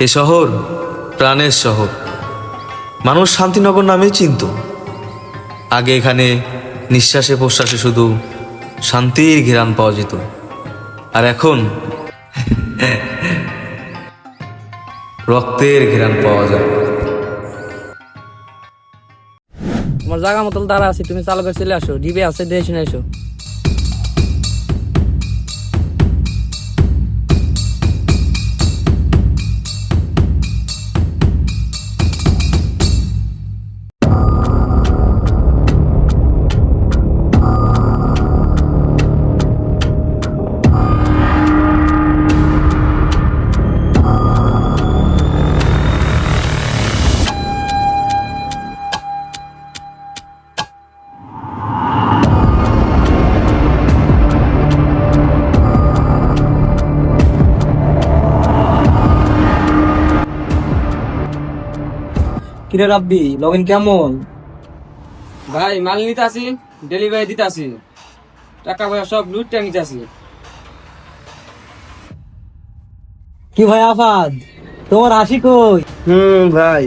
এ শহর প্রাণের শহর, মানুষ শান্তিনগর নামেই চিনত। আগে এখানে নিঃশ্বাসে প্রশ্বাসে শুধু শান্তির ঘ্রাণ পাওয়া যেত, আর এখন রক্তের ঘ্রাণ পাওয়া যায়। তোমার জায়গা মতন দাঁড়া আছি, তুমি চালু করে চলে আসো, ডিবে আছে দিয়ে শুনে এসো। কিরে রাব্বি, লগইন কেমন? ভাই মাল নিতে আসি, ডেলিভারি দিতে আসি, টাকা পয়সা সব লুটটা নিতে আসি। কি ভাই আফাদ, তোমার হাসি কই? ভাই,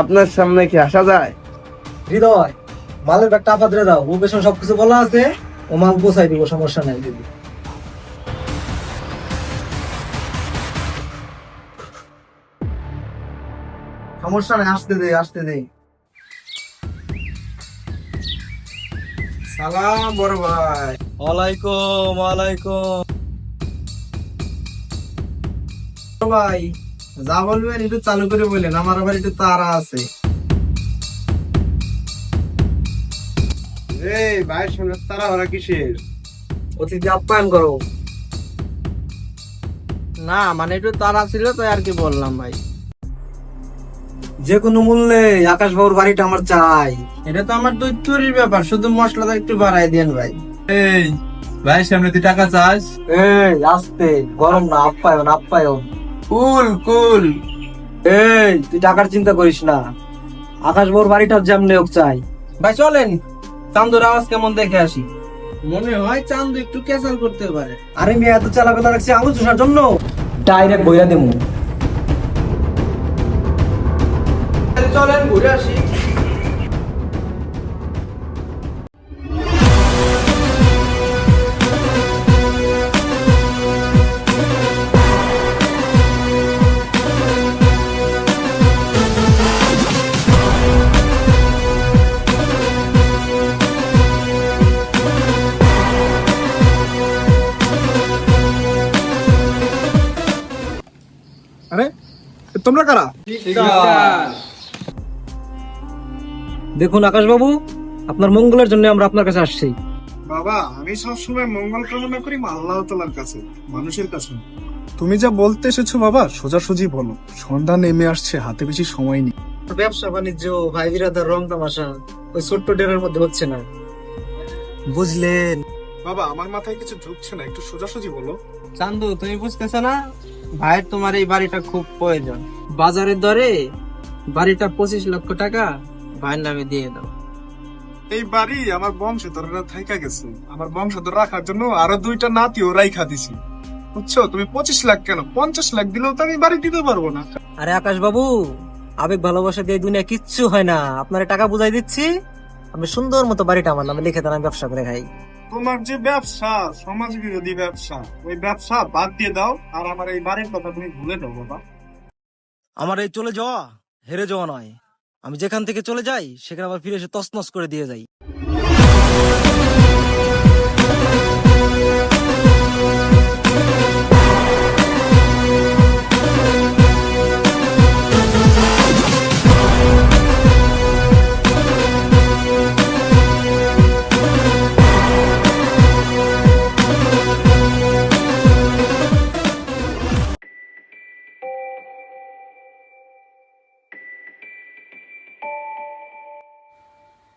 আপনার সামনে কি আসা যায়? হৃদয়, মালের ব্যাগটা আপাতত দাও, ও পেছনে সবকিছু বলা আছে, ও মাল পৌঁছাই দিব, সমস্যা নাই দিদি। সমস্যা নাই, আসতে দে আসতে দে। সালাম বড় ভাই। ওয়ালাইকুম ওয়ালাইকুম। ভাই যা বলবেন একটু চালু করে বললেন, আমার আবার একটু তাড়া আছে। ভাইয়ের সঙ্গে তারা ওরা কিসের? অতিথি আপ্যায়ন করো। না মানে একটু তাড়া ছিল তো আর কি বললাম ভাই। যে কোনো মূল্যে আকাশ বাবুর বাড়িটা আমার চাই। এটা তো আমার দৈত্যরির ব্যাপার, শুধু মশলাটা একটু বাড়াই দেন ভাই। এই ভাইয়ের সামনে তুই টাকা চাস? এই আস্তে, গরম না, আপ্যায়ন আপ্যায়ন। কুল কুল। এই তুই টাকার চিন্তা করিস না, আকাশ বাবুর বাড়িটা যেমনি হোক চাই। ভাই চলেন, চান্দুর আওয়াজ কেমন দেখে আসি। মনে হয় চান্দু একটু ক্যাসাল করতে পারে। আরে মেয়ে এত চালা কথা রাখছি আঙুল চুষার জন্য? ডাইরেক্ট বইয়া দেবো। চলেন ঘুরে আসি। আরে তোমরা কারা? দেখুন আকাশ বাবু, আপনার মঙ্গলের জন্য আমরা আপনার কাছে আসছি। বাবা, আমি সবসময় মঙ্গল কামনা করি আল্লাহ তাআলার কাছে, মানুষের কাছে না। তুমি যা বলতে এসেছো বাবা, সোজাসুজি বলো। সন্ধ্যা নেমে আসছে, হাতে বেশি সময় নেই। ব্যবসা বাণিজ্য, ভাই বিরাদার, রং তামাশা ওই ছোট্ট ডেরার মধ্যে হচ্ছে না, বুঝলেন? বাবা, আমার মাথায় কিছু ঢুকছে না, একটু সোজাসুজি বলো। চান্দু তুমি বুঝতেছ না, ভাইয়ের তোমার এই বাড়িটা খুব প্রয়োজন। বাজারের দরে বাড়িটা 25 লক্ষ টাকা ভাইয়ের নামে দিয়ে দাও। এই বাড়ি আমার বংশধররা থাইকা গেছে, আমার বংশধর রাখার জন্য আরো দুইটা নাতিও রাইখা দিছি, বুঝছো? তুমি 25 লাখ কেন, 50 লাখ দিলেও তো আমি বাড়ি দিতে পারবো না। আরে আকাশ বাবু, আবেগ ভালোবাসা দিয়ে দুনিয়া কিচ্ছু হয় না। আপনার টাকা বুঝাই দিচ্ছি, আমি সুন্দর মতো বাড়িটা আমার নামে লিখে দেন, আমি ব্যবসা করে খাই। তোমার যে ব্যবসা, সমাজ বিরোধী ব্যবসা, ওই ব্যবসা বাদ দিয়ে দাও, আর আমার এই বাড়ির কথা তুমি ভুলে দাও বাবা। আমার এই চলে যাওয়া হেরে যাওয়া নয়, আমি যেখান থেকে চলে যাই সেখানে আবার ফিরে এসে তছনছ করে দিয়ে যাই।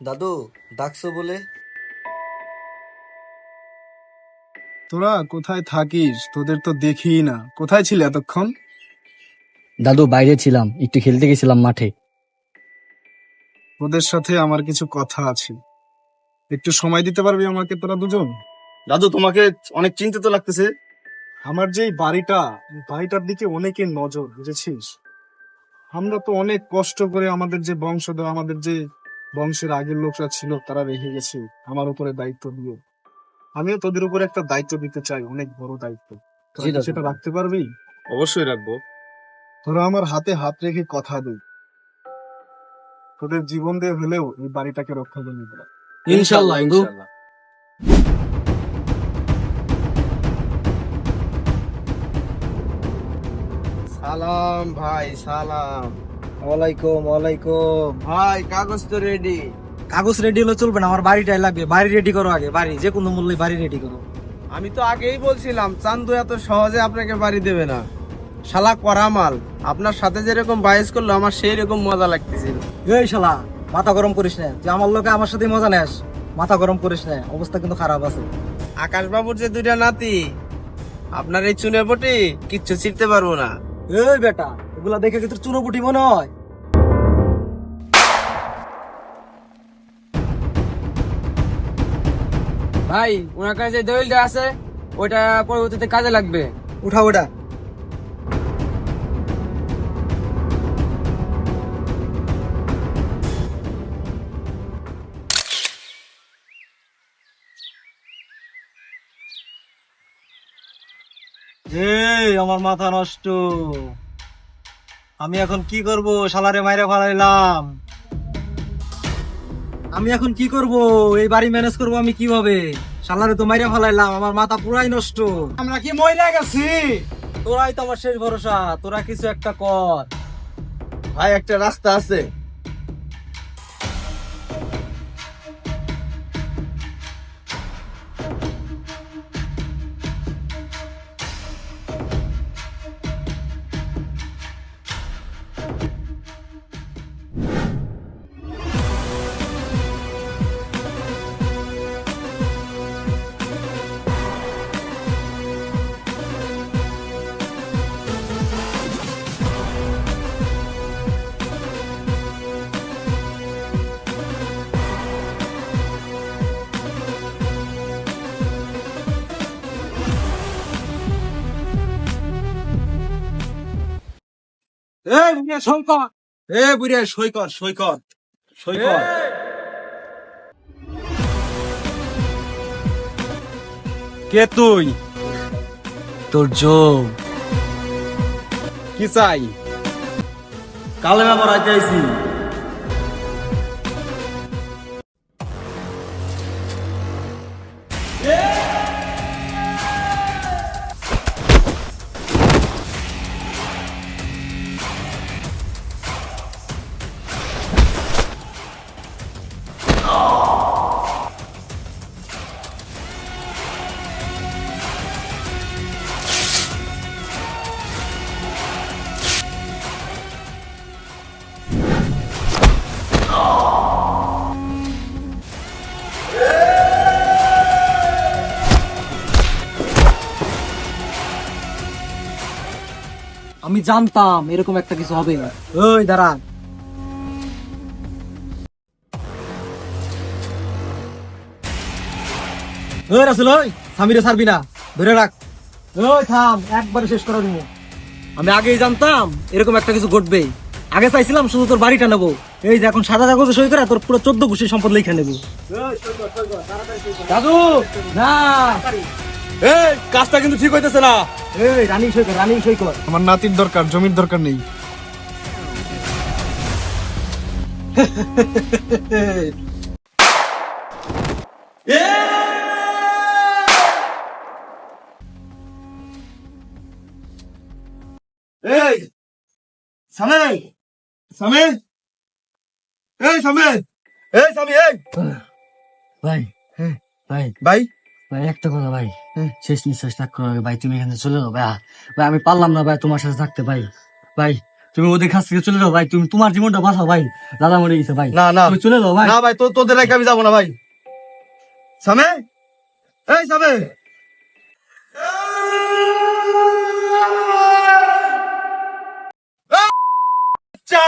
দাদু ডাকছো বলে? তোরা কোথায় থাকিস? তোদের তো দেখিই না, কোথায় ছিলে এতক্ষণ? দাদু বাইরে ছিলাম, একটু খেলতে গেছিলাম মাঠে। ওদের সাথে আমার কিছু কথা আছে, একটু সময় দিতে পারবি আমাকে তোরা দুজন? দাদু, তোমাকে অনেক চিন্তিত লাগতেছে। আমার যে এই বাড়িটার দিকে অনেকের নজর, বুঝেছিস? আমরা তো অনেক কষ্ট করে আমাদের যে বংশধর, আমাদের যে বংশের আগের লোকরা ছিল তারা রেখে গেছে আমার উপরে দায়িত্ব দিয়ে। আমিও তোদের উপরে একটা দায়িত্ব দিতে চাই, অনেক বড় দায়িত্ব। তোরা কি সেটা রাখতে পারবি? অবশ্যই রাখবো। তোরা আমার হাতে হাত রেখে কথা দিই, তোদের জীবন দিয়ে হলেও এই বাড়িটাকে রক্ষা করে নিতে। ইনশাল্লাহ ইন্দু। সালাম ভাই, সালাম। ওয়ালাইকুম ওয়ালাইকুম। ভাই কাগজ তো রেডি। কাগজ রেডি হলে চলবে না, আমার বাড়িটাই লাগবে। বাড়ি রেডি করো আগে, বাড়ি যে কোনো মূল্যে বাড়ি রেডি করো। আমি তো আগেই বলছিলাম চান্দু এত সহজে আপনাকে বাড়ি দেবে না। শালা করা মাল, আপনার সাথে যেরকম বাইস করলো আমার সেই রকম মজা লাগতেছিল। এই শালা, মাথা গরম করিস না। যে আমার লোকে আমার সাথে মজা নেস, মাথা গরম করিস না, অবস্থা কিন্তু খারাপ আছে। আকাশ বাবুর যে দুইটা নাতি, আপনার এই চুনে পটি কিচ্ছু ছিড়তে পারবো না। এই বেটা, এগুলা দেখে কি তোর চুনোপুটি মনে হয়? ভাই ওনার কাছে যে দলিলটা আছে ওইটা পরবর্তীতে কাজে লাগবে। উঠা ওটা। এই আমার মাথা নষ্ট। আমি এখন কি করব? শালারে মাইরে ফেলাইলাম। আমি এখন কি করব? এই বাড়ি ম্যানেজ করব আমি কিভাবে? শালারে তো মাইরে ফেলাইলাম, আমার মাথা পুরাই নষ্ট। আমরা কি মইরা গেছি? তোরাই তো আমার শেষ ভরসা, তোরা কিছু একটা কর। ভাই একটা রাস্তা আছে। এই বুড়িয়া সৈকত, বুড়িয়া সৈকত, সৈকত, সৈকত। কে তুই? তোর যোগ কি চাই? কালেমা পড়াইতে আইছি। আমি জানতাম এরকম একটা কিছু হবে। ওই দাঁড়া। ওই রাসেল, ওই সামিরে ছাড়বি না, ধরে রাখ। ওই থাম, একবারে শেষ করে দিব। আমি আগেই জানতাম এরকম একটা কিছু ঘটবে। আগে চাইছিলাম শুধু তোর বাড়িটা নেবো। এই যে এখন সাদা কাগজে সই করে তোর পুরো 14 গোষ্ঠীর সম্পদ লিখে নেবো। দাদু না, এই কাজটা কিন্তু ঠিক হইতেছে না। এই রানিং সই কর, রানিং সই কর। আমার নাতির দরকার, জমির দরকার নেই। এই সামে, সামে, এই সামে, এই সামে, এই ভাই, ভাই, ভাই। ভাই একটা কথা ভাই, শেষ নিঃশ্বাস ত্যাগ করো ভাই। তুমি এখানে চলে যাও ভাই। ভাই আমি পারলাম না ভাই তোমার সাথে থাকতে ভাই। ভাই তুমি ওদের কাছ থেকে চলে যাও ভাই। তুমি তোমার জীবনটা বাঁচাও ভাই। দাদা মরে গেছে ভাই। না না তুমি চলে যাও ভাই। না ভাই, তোদের রেখে আমি যাবো না ভাই। সামে, এই সামে, চা।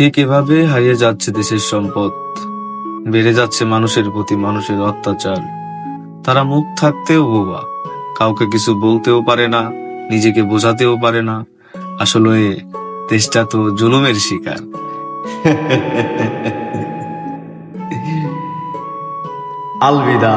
ঠিক এভাবে হারিয়ে যাচ্ছে দেশের সম্পদ, বেড়ে যাচ্ছে মানুষের প্রতি মানুষের অত্যাচার। তারা মুখ থাকতেও বোবা, কাউকে কিছু বলতেও পারে না, নিজেকে বোঝাতেও পারে না। আসলে দেশটা তো জুলুমের শিকার। আলবিদা।